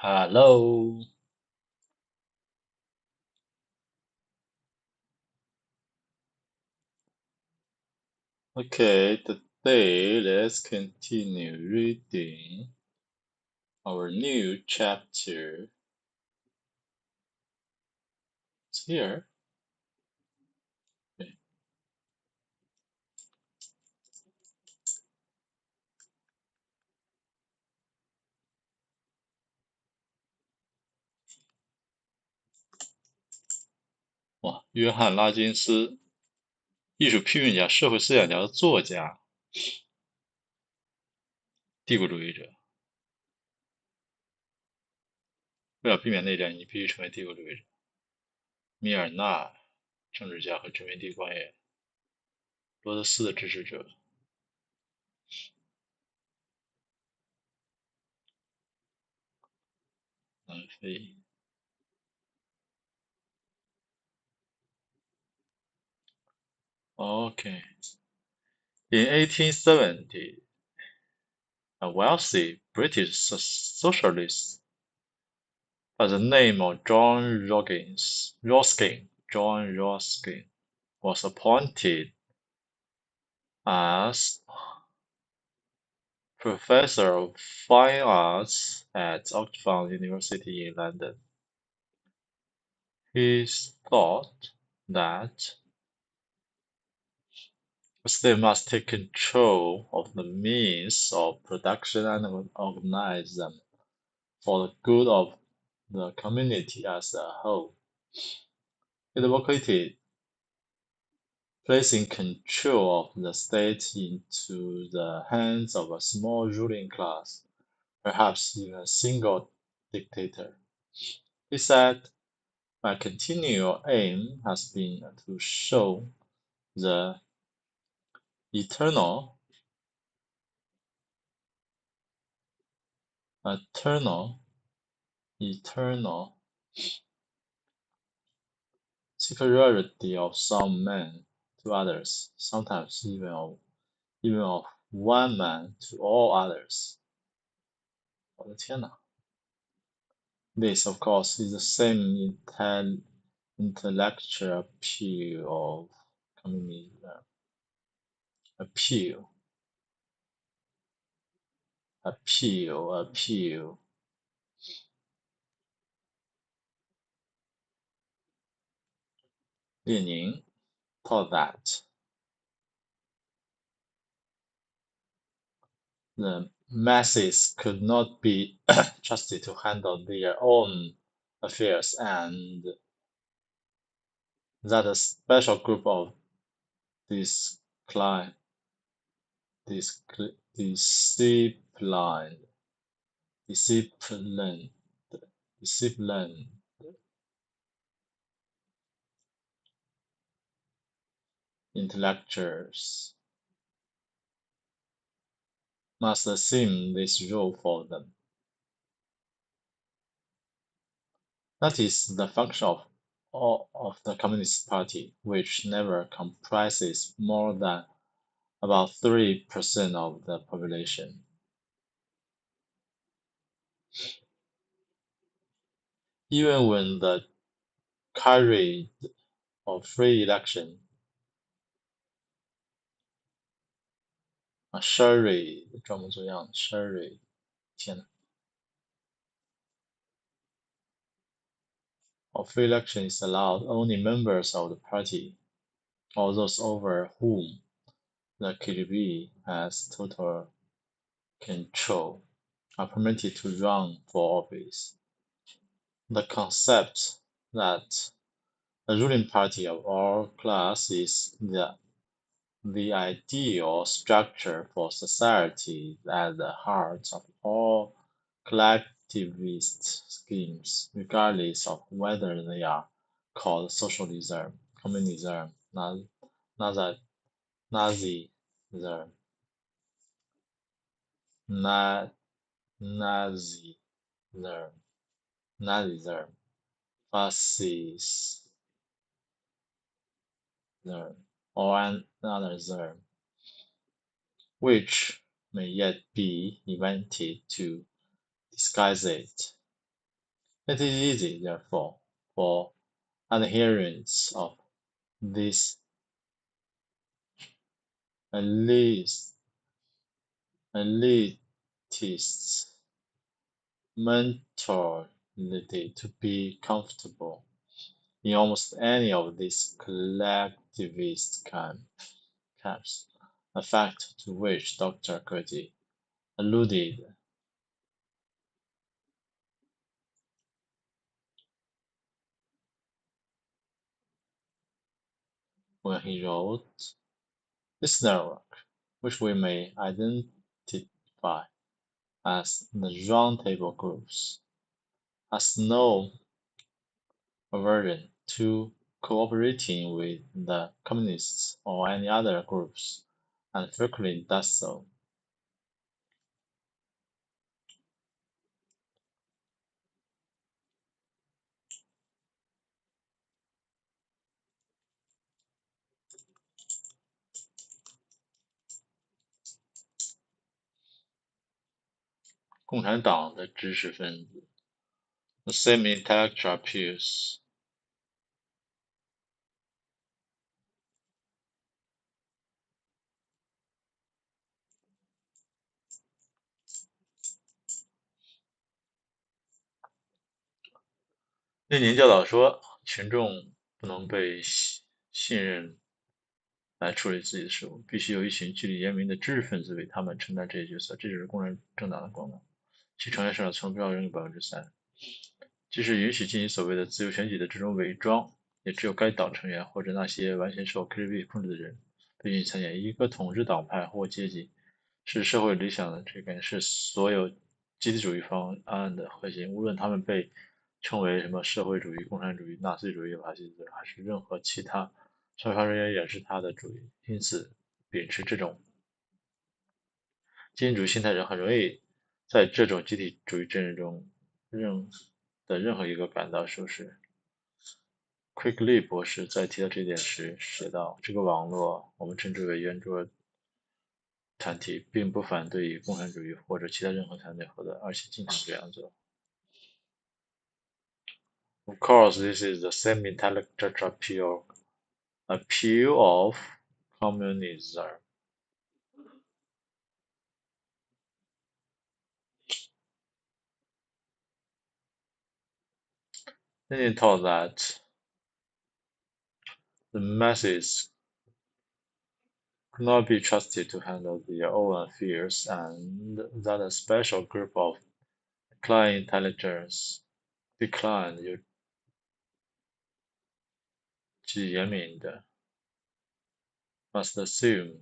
Hello. Okay, today let's continue reading our new chapter. It's here. Okay.哇，约翰·拉金斯，艺术批评家、社会思想家的作家，帝国主义者。为了避免内战，你必须成为帝国主义者。米尔纳，政治家和殖民地官员。罗德斯的支持者。南非。Okay. In 1870, a wealthy British socialist by the name of John Ruskin was appointed as Professor of Fine Arts at Oxford University in London. He thought that the state must take control of the means of production and organize them for the good of the community as a whole. It advocated placing control of the state into the hands of a small ruling class, perhaps even a single dictator. He said, "My continual aim has been to show the eternal superiority of some men to others, sometimes even of one man to all others." 我的天哪！ This, of course, is the same intellectual appeal of communism. Appeal. 列宁 taught that the masses could not be trusted to handle their own affairs and that a special group of disciplined intellectuals must assume this role for them. That is the function of the Communist Party, which never comprises more than about 3% of the population. Even when the carried of free election, charade 装模作样 charade 天哪 of free election is allowed, only members of the party, or those over whom the KGB has total control, are permitted to run for office. The concept that a ruling party of all classes is the ideal structure for society at the heart of all collectivist schemes, regardless of whether they are called socialism, communism, Nazism, Nazism, fascism, or another Zerm, which may yet be invented to disguise it. It is easy, therefore, for adherents of these elitist mentality to be comfortable in almost any of these collectivist camps, a fact to which Dr. Curti alluded when he wrote this network, which we may identify as the roundtable groups, has no aversion to cooperating with the communists or any other groups, and frequently does so. 共产党的知识分子 the same intellectual peers. 列宁教导说，群众不能被信任来处理自己的事务，必须有一群纪律严明的知识分子为他们承担这些角色，这就是共产政党的功能。其成员数量从不要人有3%。即使允许进行所谓的自由选举的这种伪装，也只有该党成员或者那些完全受 KGB 控制的人被允许参演。一个统治党派或阶级是社会理想的这个是所有集体主义方案的核心，无论他们被称为什么社会主义、共产主义、纳粹主义、法西斯，还是任何其他社会人员也是他的主义。因此，秉持这种精英主义心态的人很容易在这种集体主义阵营中任何一个感到舒适。JEKYLL 博士在提到这一点时写道：“这个网络，我们称之为圆桌团体，并不反对与共产主义或者其他任何团体合作，而且经常这样做。” Of course, this is the same intellectual appeal of communism. Lenin taught that the masses could not be trusted to handle their own affairs, and that a special group of declined intelligence declined 有纪严明的 must assume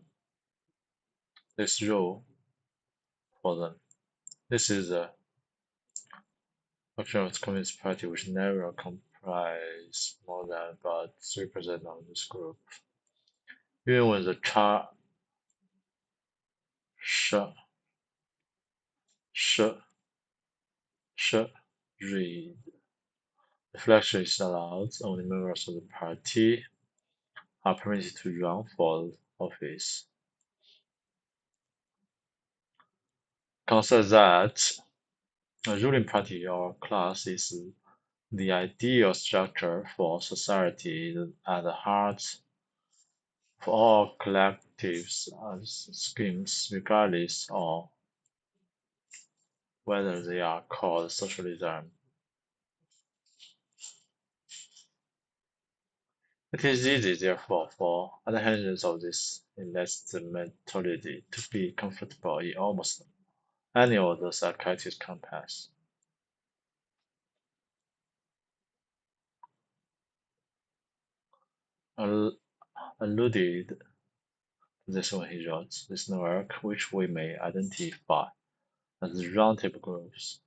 this role for them. This is the function of the Communist Party, which never comprised more than about 3% of this group. 因为的差是 read reflection is allowed. Only members of the party are permitted to run for office. Consider that a ruling party or class is the ideal structure for society at the heart of all collectives schemes, regardless of whether they are called socialism. It is easy, therefore, for adherents of this elitist mentality to be comfortable in almost any of those archetypes camps. Alluded to this when he wrote this work, which we may identify as the roundtable groups,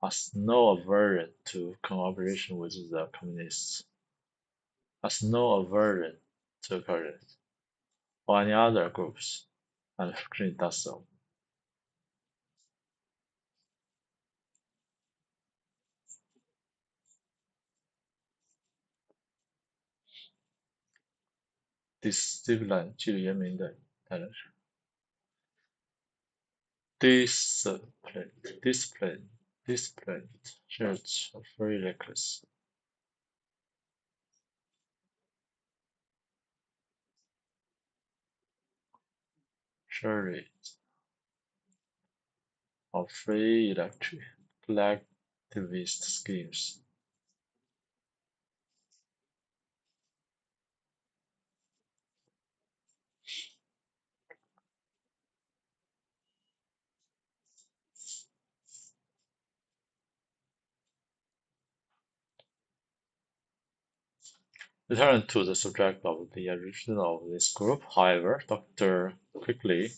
has no aversion to cooperation with the communists, has no aversion to communists or any other groups, and frequently does so. Discipline 纪律严明的代表是 discipline disciplined, church of very reckless, chariot of free electric, collectivist schemes. Return to the subject of the origin of this group, however, Dr. quickly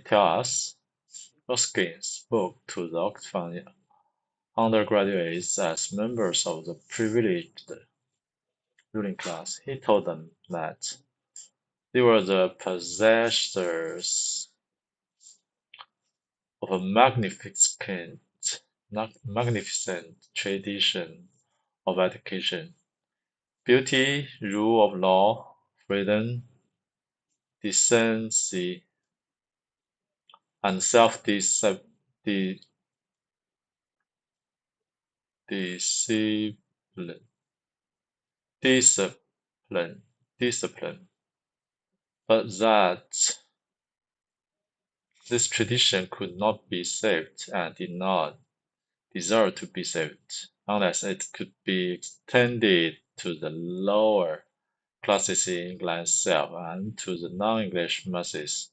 tell us Ruskin spoke to the Oxford undergraduates as members of the privileged ruling class. He told them that they were the possessors of a magnificent tradition of education, beauty, rule of law, freedom, decency, and self-discipline. Discipline, discipline, but that this tradition could not be saved and did not deserve to be saved unless it could be extended to the lower classes in England itself and to the non-English masses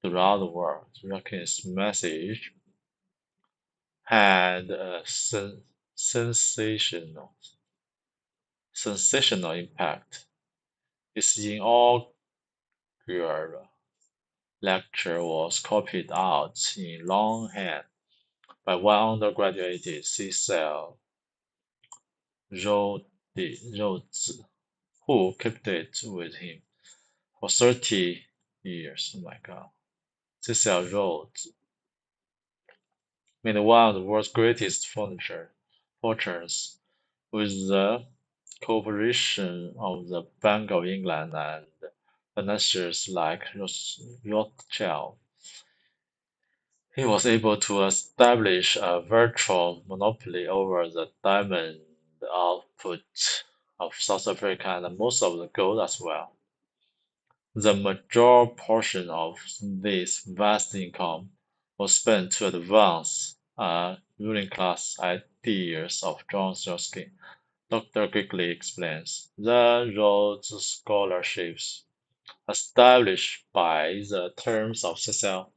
throughout the world. Ruskin's message had a sensational, sensational impact. His inaugural lecture was copied out in longhand by one undergraduate, Cecil Rhodes, who kept it with him for 30 years. Oh my God. Cecil Rhodes made one of the world's greatest fortunes with the cooperation of the Bank of England and financiers like Rothschild. He was able to establish a virtual monopoly over the diamond output of South Africa and most of the gold as well. The major portion of this vast income was spent to advance ruling class ideas of John Ruskin. Dr. Quickly explains the Rhodes scholarships established by the terms of Cecil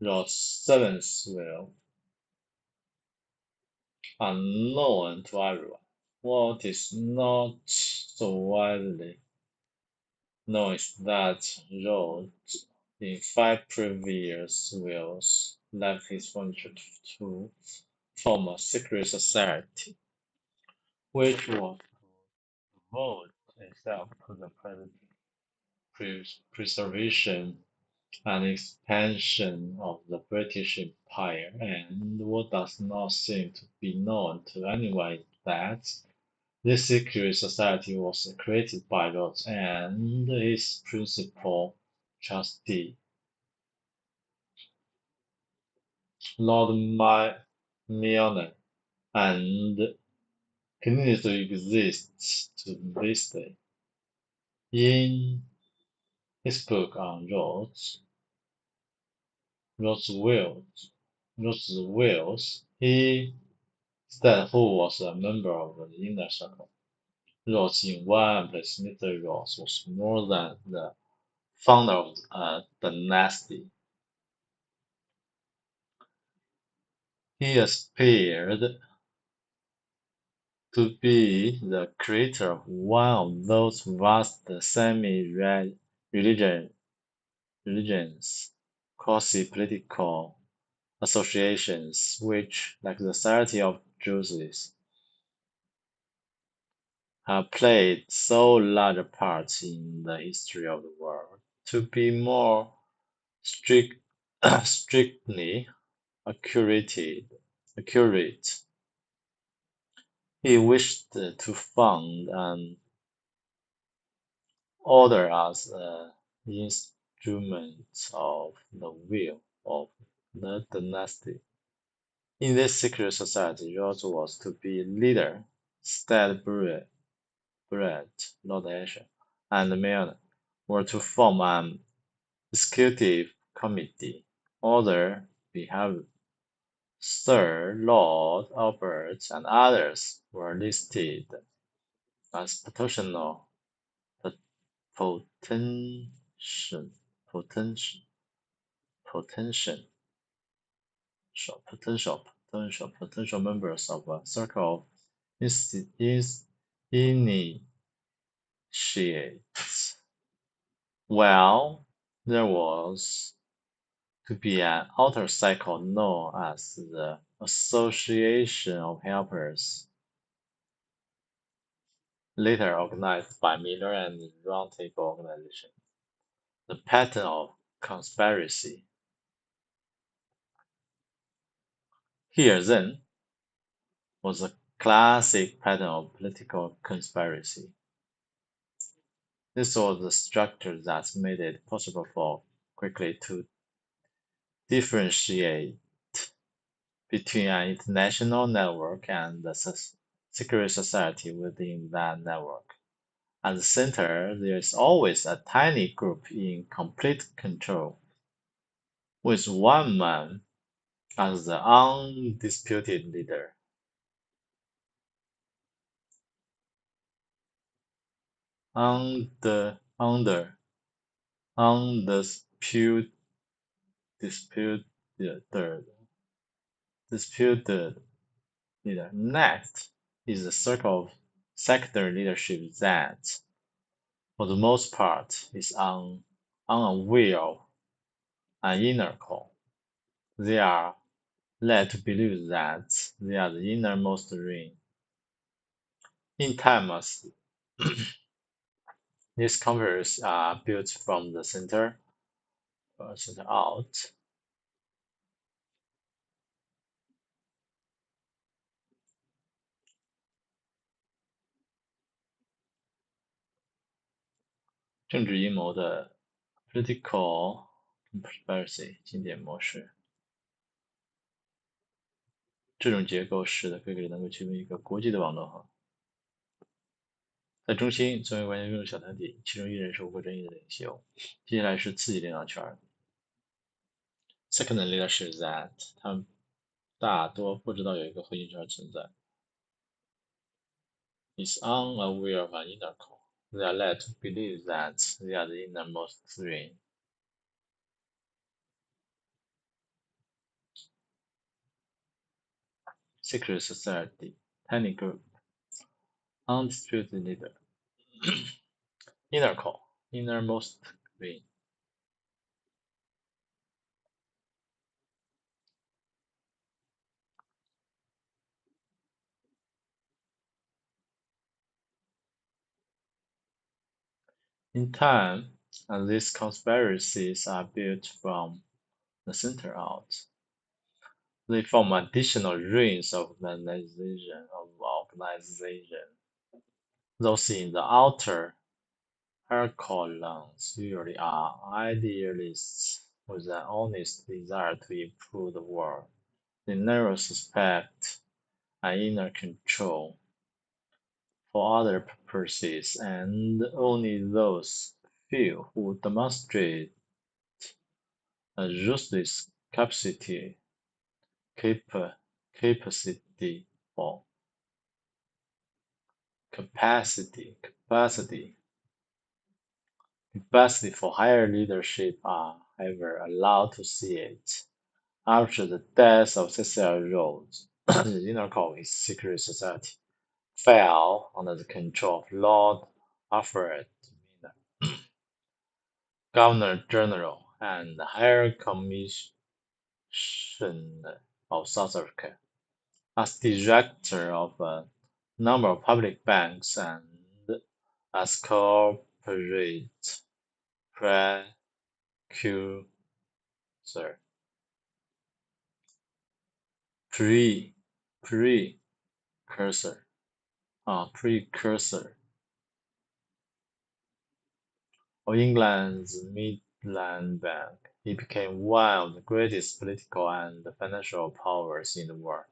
Rhodes' seventh will are known to everyone. What is not so widely known is that Rhodes, in five previous wills, left his furniture to form a secret society, which was to devote itself to the preservation and expansion of the British Empire, and what does not seem to be known to anyone is that this secret society was created by Rhodes and his principal trustee, Lord Milner, and continues to exist to this day. In his book on Rhodes' wills, he said who was a member of the inner circle. Rhodes in one place, Mr. Rhodes was more than the founder of a dynasty. He aspired to be the creator of one of those vast religions, quasi-political associations which, like the Society of Justice, have played so large a part in the history of the world. To be more strict, strictly accurate, he wished to found an order as an instrument of the will of the dynasty. In this secret society, yours was to be leader, Stadbred, Lord Asher, and Mayor were to form an executive committee. Other behaved Sir Lord Albert and others were listed as potential potential potential potential members of a circle of initiates. Well, there was to be an outer cycle known as the Association of Helpers, later organized by Miller and the Roundtable Organization. The pattern of conspiracy. Here, then, was a classic pattern of political conspiracy. This was the structure that made it possible for quickly to differentiate between an international network and the secret society within that network. At the center, there is always a tiny group in complete control, with one man as the undisputed leader. Under undisputed disputed disputed leader. Next is a circle of secondary leadership that, for the most part, is unaware of an inner core. They are led to believe that they are the innermost ring. In time, these conversions are built from the center out.政治阴谋的 political conspiracy 经典模式。这种结构使得 JEKYLL 能够区分一个国际的网络和在中心，作为关键中的小团体，其中一人是无可争议的领袖。接下来是次级领导权。Second leadership is that 他们大多不知道有一个核心权存在。Is unaware of an inner core. They are led to believe that they are the innermost ring. Secret society, tiny group, undisputed leader. Inner core, innermost ring. In time, these conspiracies are built from the center out. They form additional rings of organization. Those in the outer columns usually are idealists with an honest desire to improve the world. They never suspect an inner control for other purposes, and only those few who demonstrate a ruthless capacity for capacity capacity for higher leadership are ever allowed to see it. After the death of Cecil Rhodes, the inner core of secret society fell under the control of Lord Alfred Miner, Governor General and Higher Commissioner of South Africa. As director of a number of public banks and as corporate precursor pre precursor precursor of England's land bank. It became one of the greatest political and financial powers in the world.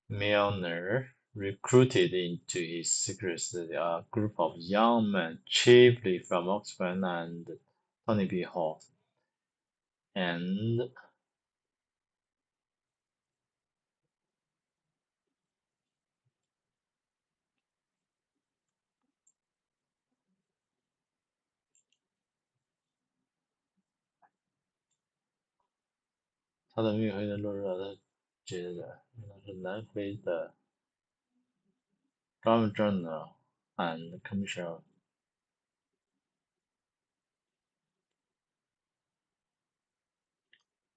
Milner recruited into his secrecy a group of young men, chiefly from Oxford and Tony B. Hall, and 他的命运落入了他觉得那是南非的 Governor and Commissioner.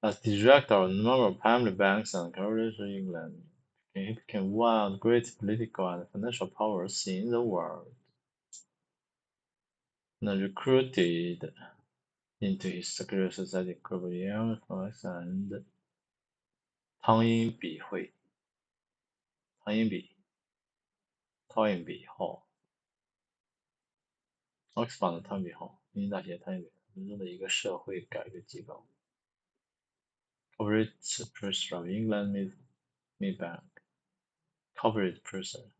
As director of a number of family banks and corporations in England, he became one of the great political and financial powers in the world. And recruited into his secret society group of young folks and 汤因比Hall，Oxford 的汤因比 Hall，英国大学汤因比伦敦的一个社会改革机构。Corporate Press of England Mid Bank. Corporate person.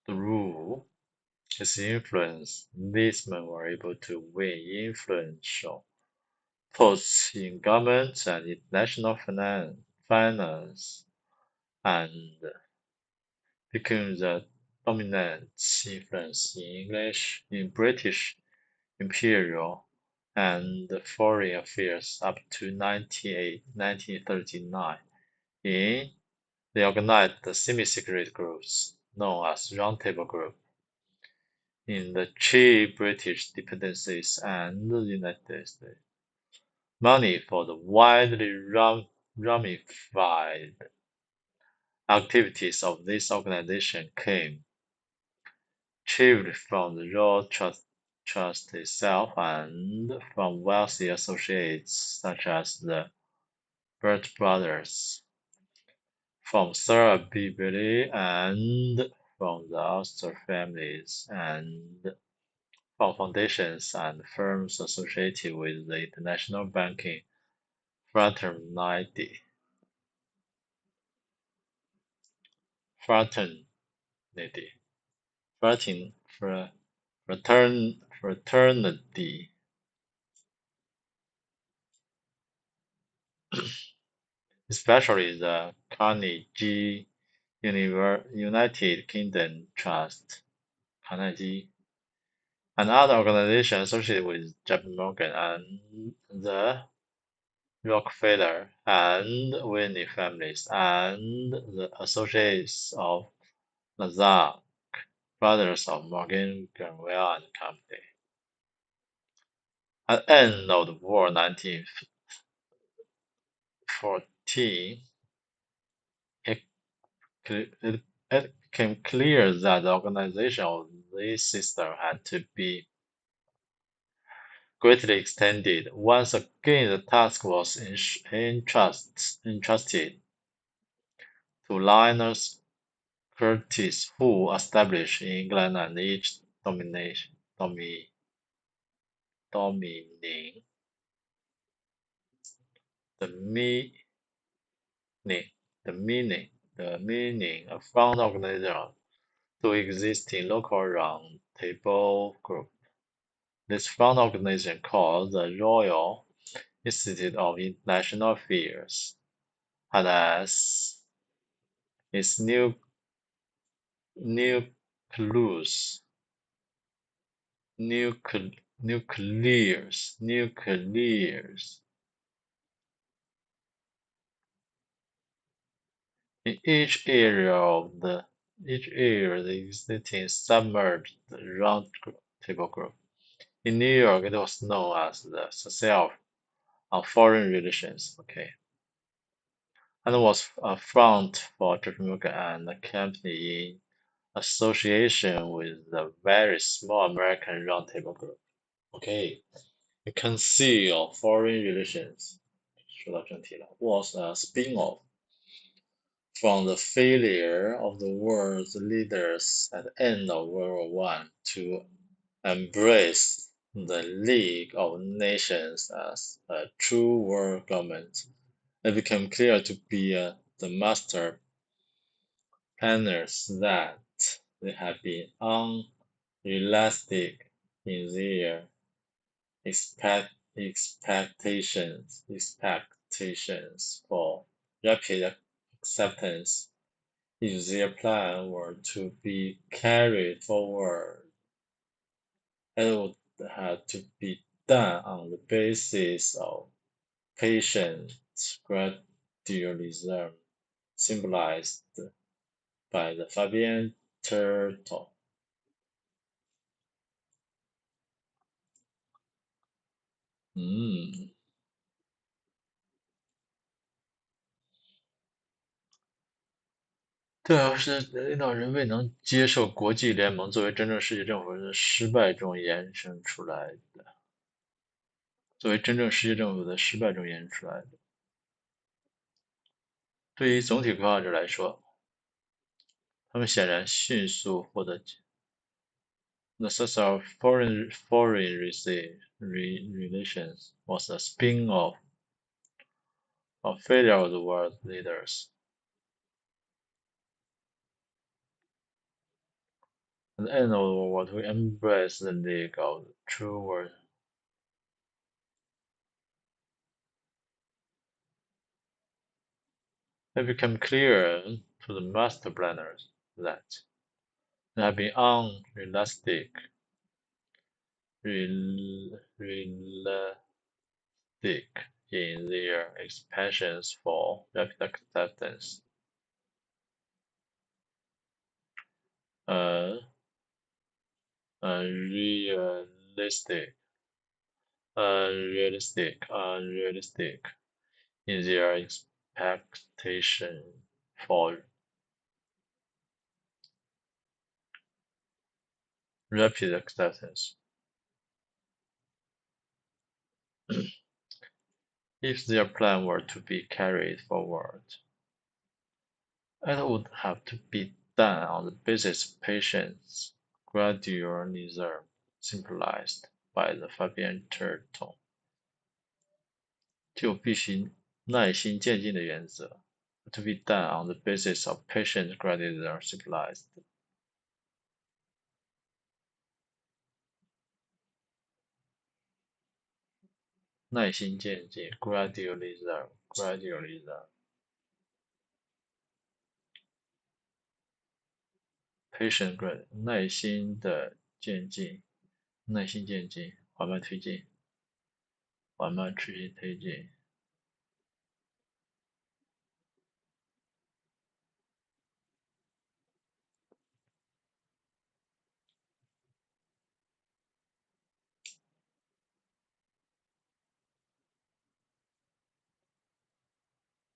Through his influence, these men were able to win influential posts in government and international finance, and became the dominant influence in British imperial and foreign affairs up to 1939. They organized the semi-secret groups known as Round Table Group in the three British dependencies and the United States. Money for the widely ramified activities of this organization came chiefly from the Royal Trust itself and from wealthy associates such as the Burt brothers, from Sir B. Bailey, and from the Ulster families, and from foundations and firms associated with the international banking fraternity. Fraternity. Especially the Carnegie United Kingdom Trust, Carnegie, and other organizations associated with JP Morgan and the Rockefeller and Whitney families, and the associates of Lazard brothers of Morgan, Grenville and Company. At the end of the war, 1914, it became clear that the organization of this system had to be greatly extended. Once again, the task was entrusted to Linus Curtis, who established in England and each domining the meaning of fund organization to exist in local round table group. This fund organization, called the Royal Institute of International Affairs, had as its nucleus in each area the existing submerged round table group. In New York, it was known as the Society of Foreign Relations, and was a front for JP Morgan and the company in association with the very small American Round Table Group. The Council of Foreign Relations 说到正题了 was a spin-off from the failure of the world's leaders at the end of World War I to embrace the League of Nations as a true world government. It became clear to be the master planners that they had been unrealistic in their expectations for rapid acceptance if their plan were to be carried forward. It would have to be done on the basis of patient gradualism, symbolized by the Fabian turtle. 对啊，是领导人未能接受国际联盟作为真正世界政府的失败中延伸出来的，作为真正世界政府的失败中延伸出来的。对于总体规划者来说，他们显然迅速获得 The success of foreign relations was a spin-off of failure of the world leaders. At the end of the war, to embrace the League of the True World. It became clear to the master planners that they had been unrealistic in their expectations for rapid acceptance. Unrealistic in their expectation for rapid acceptance. If their plan were to be carried forward, it would have to be done on the basis of patience, gradualism, symbolized by the Fabian turtle. 就必须耐心渐进的原则 to be done on the basis of patient gradualism symbolized. 耐心渐进 gradualism patient grad 耐心的渐进缓慢推进持续推进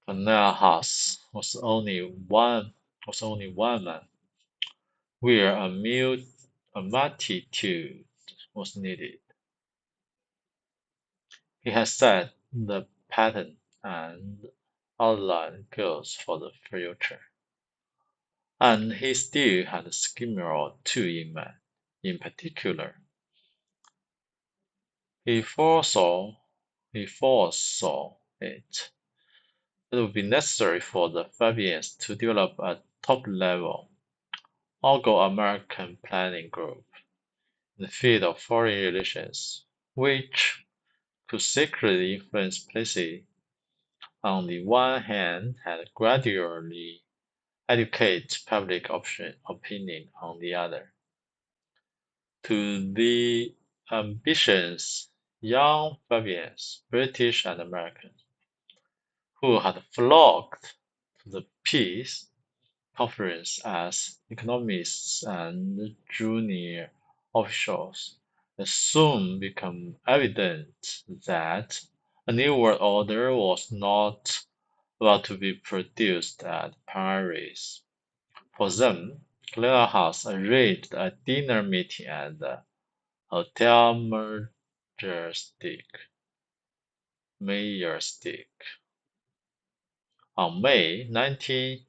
House was only one man, where a multitude was needed. He had set the pattern and outlined goals for the future, and he still had a scheme or two in mind. In particular, he foresaw it would be necessary for the Fabians to develop a top-level Anglo-American planning group in the field of foreign relations, which could secretly influence policy on the one hand and gradually educate public opinion on the other. To the ambitious young Fabians, British and Americans, who had flocked to the peace conference as economists and junior officials, it soon became evident that a new world order was not about to be produced at Paris. For them, JEKYLL House arranged a dinner meeting at the Hotel Majestic. On May 19,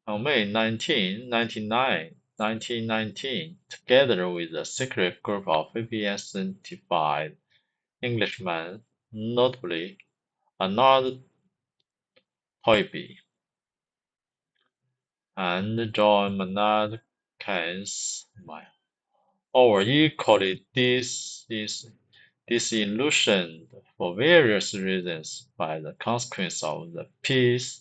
1919, together with a secret group of identified Englishmen, notably Arnold Toynbee and John Maynard Keynes, were equally disillusioned for various reasons by the consequence of the peace.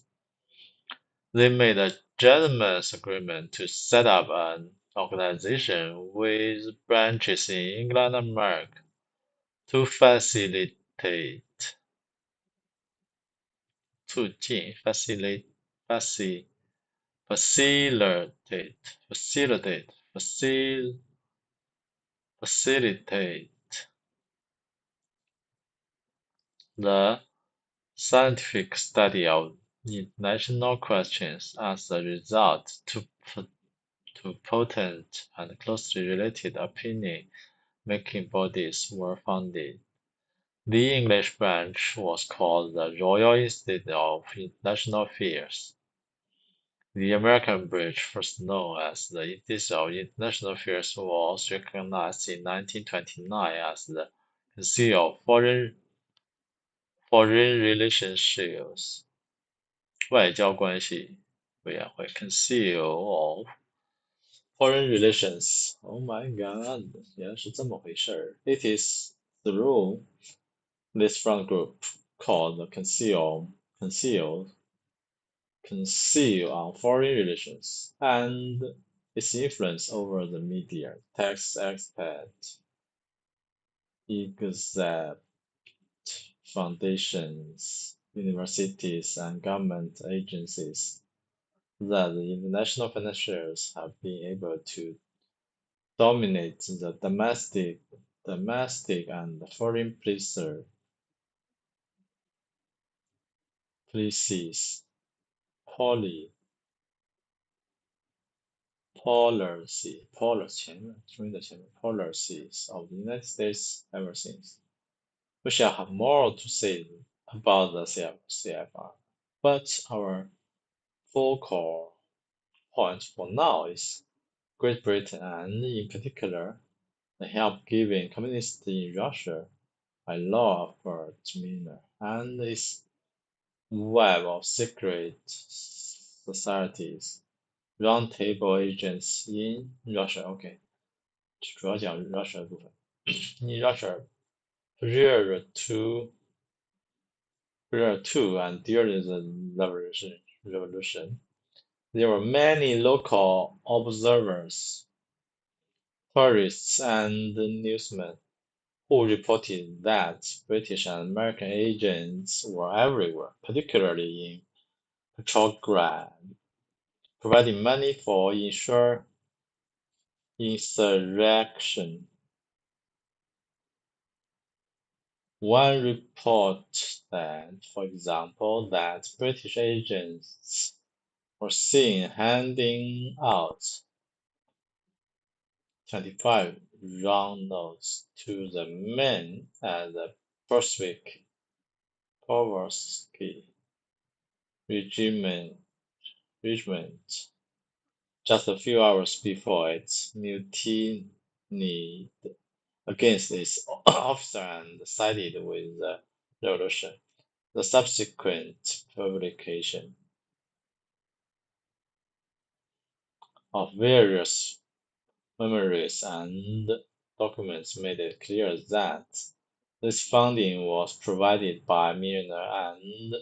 They made a gentleman's agreement to set up an organization with branches in England and America to facilitate the scientific study of international questions. As a result, two potent and closely related opinion-making bodies were founded. The English branch was called the Royal Institute of International Affairs. The American branch, first known as the Institute of International Affairs, was recognized in 1929 as the Council of Foreign Relations 外交关系委员会 Council of Foreign Relations. Oh my god, 原来是这么回事儿。It is through this front group called the Council on Foreign Relations and its influence over the media, tax experts, except foundations, universities, and government agencies that the international financiers have been able to dominate the domestic and foreign policies, policies of the United States ever since. We shall have more to say about the CFR, but our focal point for now is Great Britain and, in particular, the help given communists in Russia by law of Miller and its web of secret societies, roundtable agents in Russia. OK， 主要讲 Russia 的部分。In Russia, prior to and during the revolution, there were many local observers, tourists, and newsmen who reported that British and American agents were everywhere, particularly in Petrograd, providing money for insurrection. One report said, for example, that British agents were seen handing out 25 round notes to the men at the Brunswick Regiment just a few hours before it mutinied against its officer and sided with the revolution. The subsequent publication of various memories and documents made it clear that this funding was provided by Miller and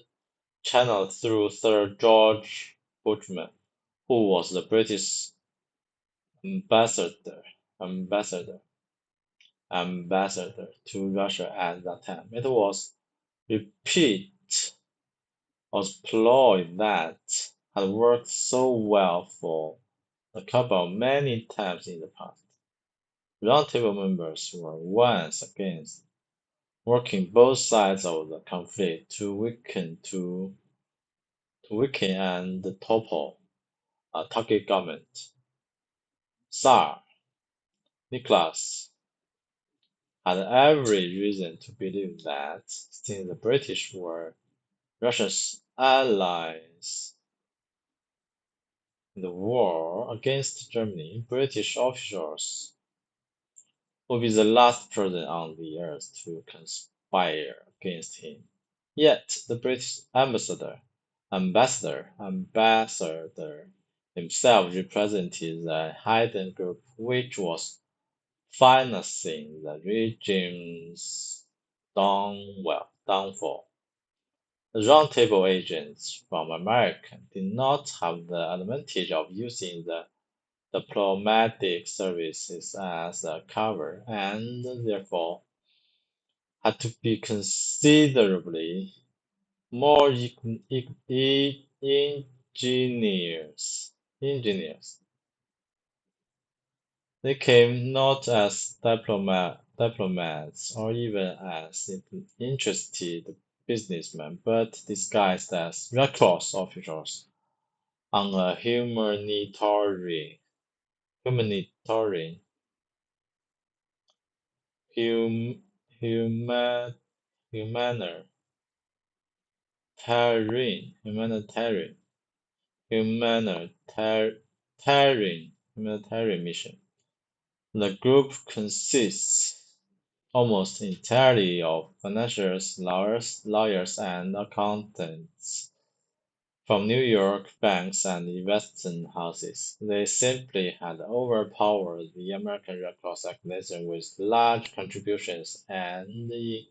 channeled through Sir George Bushman, who was the British ambassador to Russia at that time. It was ploy that had worked so well for the couple many times in the past. Roundtable members were once against working both sides of the conflict to weaken and topple a target government. Tsar Nicholas had every reason to believe that, since the British were Russia's allies in the war against Germany, British officials would be the last person on the earth to conspire against him. Yet the British ambassador himself represented the hidden group which was financing the regime's downfall. The roundtable agents from America did not have the advantage of using the diplomatic services as a cover, and therefore had to be considerably more ingenious. They came not as diplomats or even as interested businessmen, but disguised as Red Cross officials on a humanitarian, hum, human, humanitarian, humanitarian mission. The group consists almost entirely of financiers, lawyers, and accountants from New York banks and investment houses. They simply had overpowered the American Red Cross organization with large contributions and, in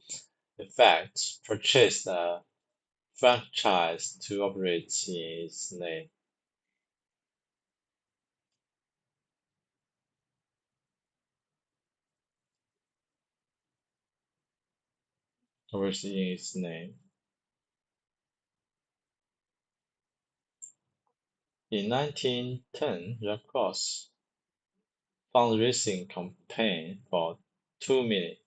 fact, purchased a franchise to operate in its name. Operate in its name. In 1910, Red Cross fundraising campaign for 2 million,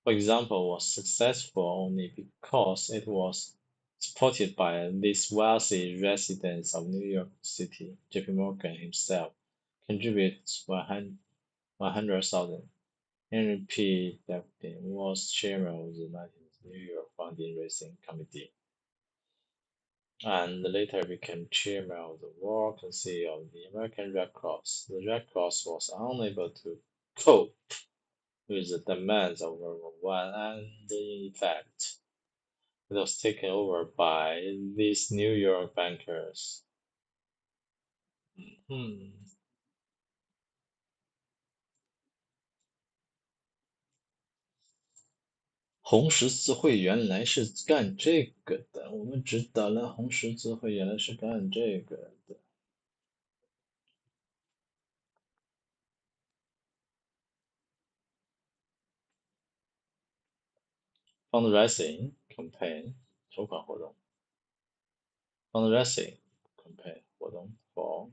for example, was successful only because it was supported by these wealthy residents of New York City. J.P. Morgan himself contributed 100,000. Henry P. Depkin was chairman of the 19th New York Fundraising Committee and later became chairman of the War Council of the American Red Cross. The Red Cross was unable to cope with the demands of World War One, and in fact, it was taken over by these New York bankers. Hmm.红十字会原来是干这个的，我们知道了，红十字会原来是干这个的。Fundraising campaign 筹款活动，fundraising campaign 活动 for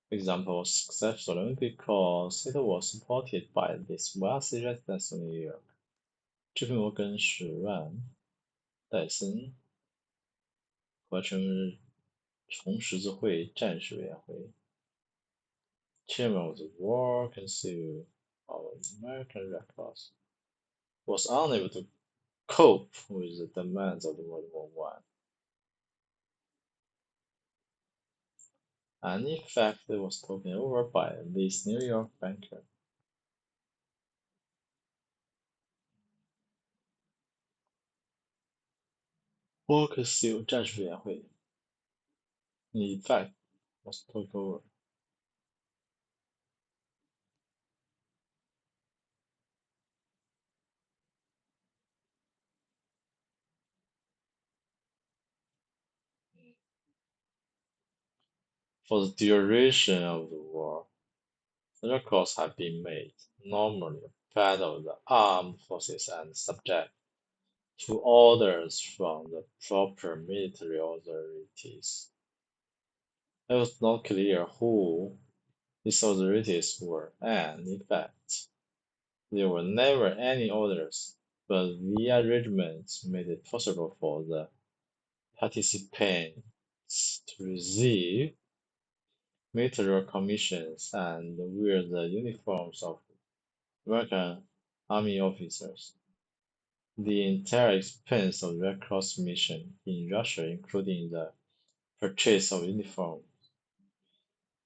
example successful because it was supported by this wealthy residents of New York. 这篇摩根史万戴森合称红十字会战士委员会 Chairman of the War Council of American Red Cross was unable to cope with the demands of the World War One. And in fact, it was taken over by this New York banker. War Council 战士委员会 in fact was taken over. For the duration of the war, the Red Cross had been made normally part of the armed forces and subject to orders from the proper military authorities. It was not clear who these authorities were, and in fact, there were never any orders, but the arrangement made it possible for the participants to receive military commissions and wear the uniforms of American army officers. The entire expense of the Red Cross mission in Russia, including the purchase of uniforms,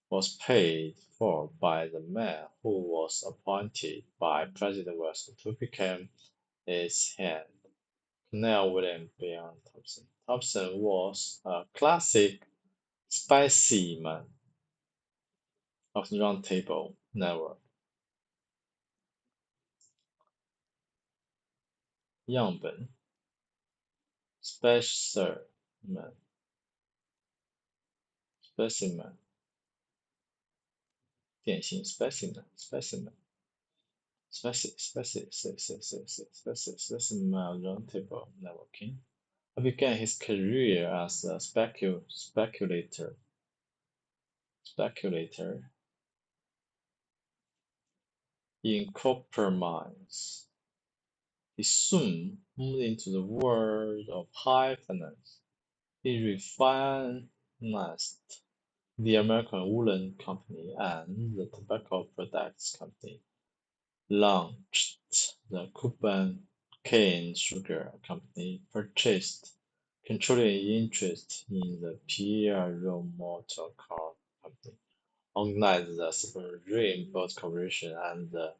was paid for by the man who was appointed by President Wilson to become its head, Colonel William Baron Thompson. Thompson was a classic specimen of the Round Table Network. 样本 specimen specimen 典型 specimen specimen specimen Round Table Networking. He began his career as a speculator in copper mines. He soon moved into the world of high finance. He refinanced the American Woolen Company and the Tobacco Products Company, launched the Cuban Cane Sugar Company, purchased controlling interest in the Pierrot Motor Car Company, organized the Submarine Boat Corporation and the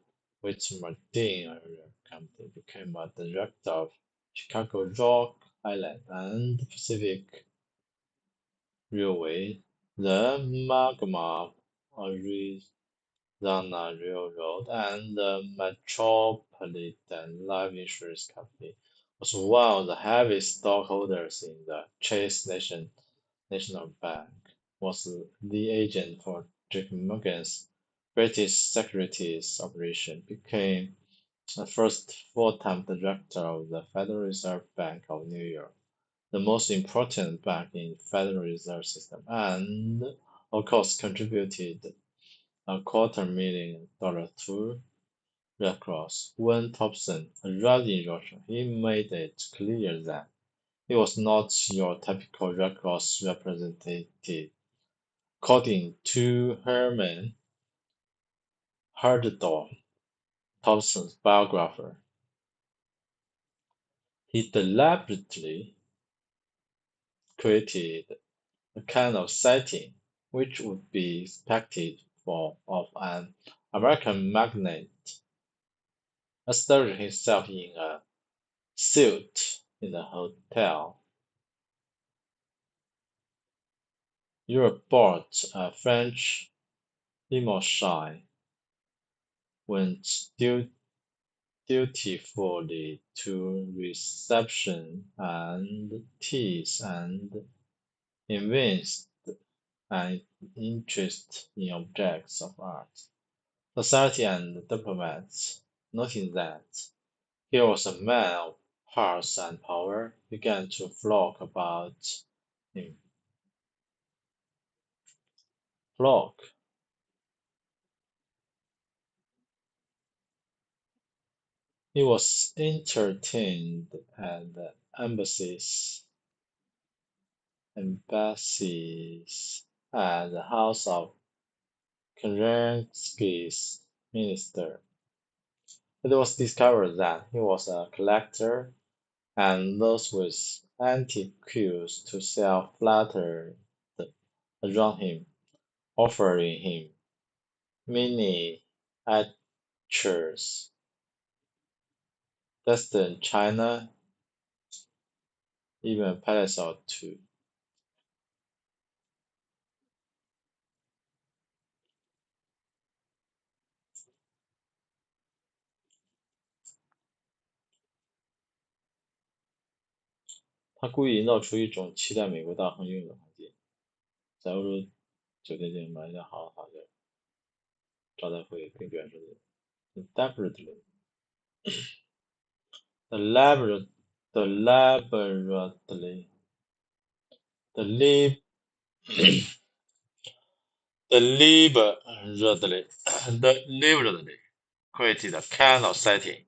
Whitmartin Area Company, became a director of Chicago Rock Island and Pacific Railway, the Magma Arizona Railroad, and the Metropolitan Life Insurance Company. Was one of the heaviest stockholders in the Chase National Bank. Was the agent for JP Morgan's British Securities operation. Became the first full-time director of the Federal Reserve Bank of New York, the most important bank in the Federal Reserve System, and of course contributed $250,000 to Red Cross. When Thompson arrived in Russia, he made it clear that he was not your typical Red Cross representative. According to Herman Herdorf, Thompson's biographer, he deliberately created a kind of setting which would be expected of an American magnate, establishing himself in a suite in the hotel. Europe bought a French limousine, went dutifully to reception and teas, and evinced an interest in objects of art. Society and diplomats, noting that here was a man of parts and power, began to flock about him. Flock. He was entertained at the embassies at the house of Kerensky's minister. It was discovered that he was a collector, and those with antiques to sell fluttered around him, offering him miniatures destined China, even a palace or two. 他故意营造出一种期待美国大亨拥有的环境，在欧洲酒店进行买一家好的招待会，并表示 deliberately deliberately deliberately delib- deliberately deliberately created a kind of setting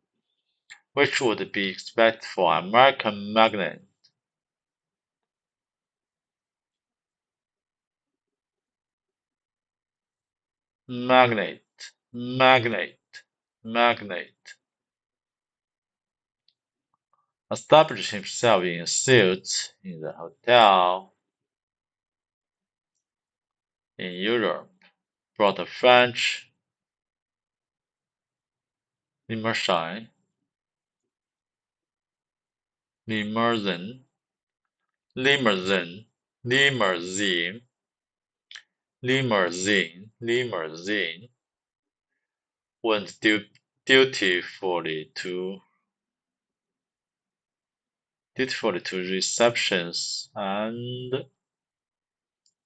which would be expected for an American magnate. established himself in a suit in the hotel in Europe, brought a French limousine, limousine, limousine, limousine, limousine, limousine, went dutifully to receptions and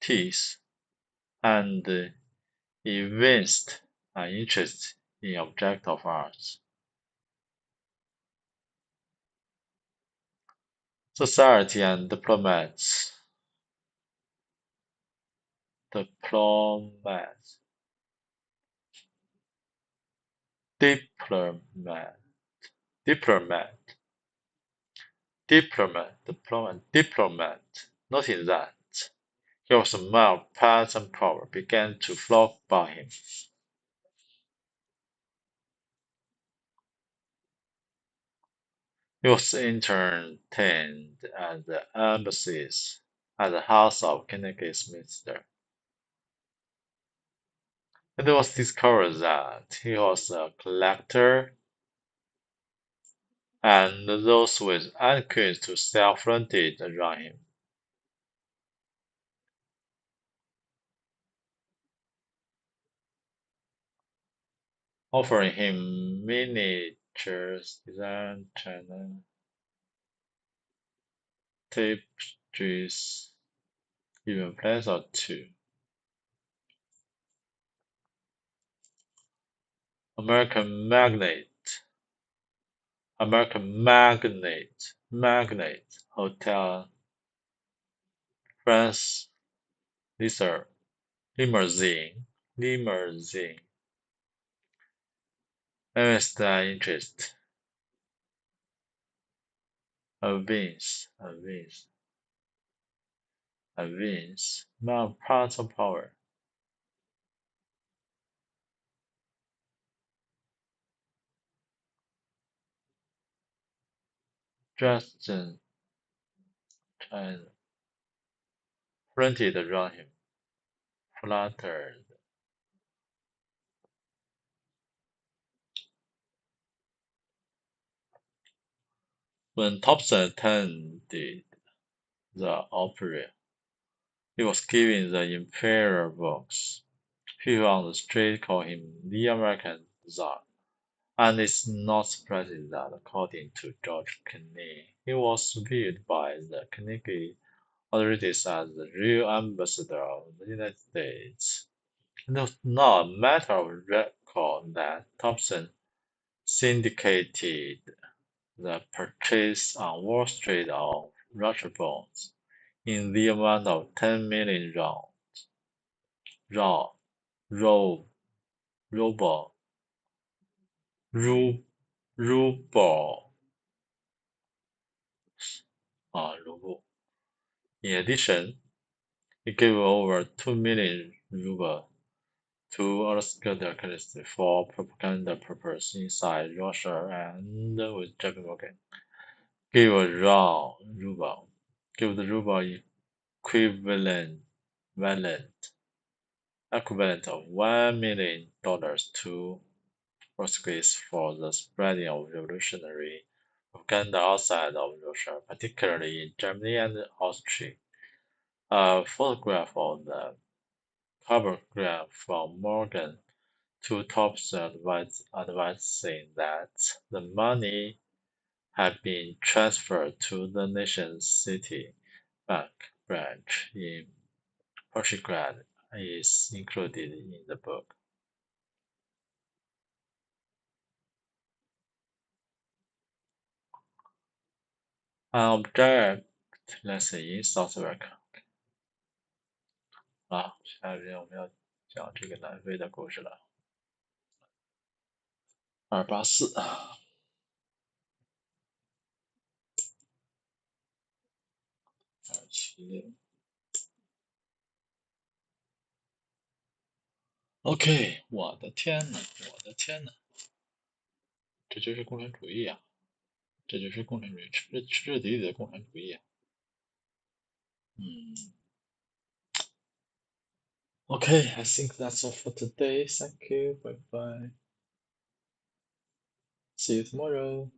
teas, and evinced an interest in objects of art. Society and diplomats. Diplomat. Diplomat. Diplomat. Diplomat. Noting that he was a man of parts and power, began to flock by him. He was entertained at the embassies at the house of Kennedy's minister. It was discovered that he was a collector, and those with adequate to sell flooded around him. Offering him miniatures, design china, tapestries, even plays or two. American magnate, hotel, France Reserve, limousine, evinced an interest, evince, man parts of power. Dresden, China, fronted around him, fluttered. When Thompson attended the opera, he was given the Imperial box. People on the street called him the American Tsar, and it's not surprising that, according to George Kenney, he was viewed by the Carnegie authorities as the real ambassador of the United States. It was not a matter of record that Thompson syndicated the purchase on Wall Street of Russian bonds in the amount of 10 million raw, ruble, ruble, ruble. In addition, he gave over 2 million ruble to Alaska for propaganda purposes inside Russia, and with JP Morgan gave a raw ruble, gave the ruble equivalent of $1 million to Portuguese for the spreading of revolutionary propaganda outside of Russia, particularly in Germany and Austria. A photograph of the cablegram from Morgan to Thompson advising that the money had been transferred to the nation's city bank branch in Portugal is included in the book. An object lesson in South America 下面我们要讲这个南非的故事了。284，276。OK，我的天呐，这就是共产主义啊！这就是共产主义，彻彻底底的共产主义啊。Okay, I think that's all for today. Thank you. Bye bye. See you tomorrow.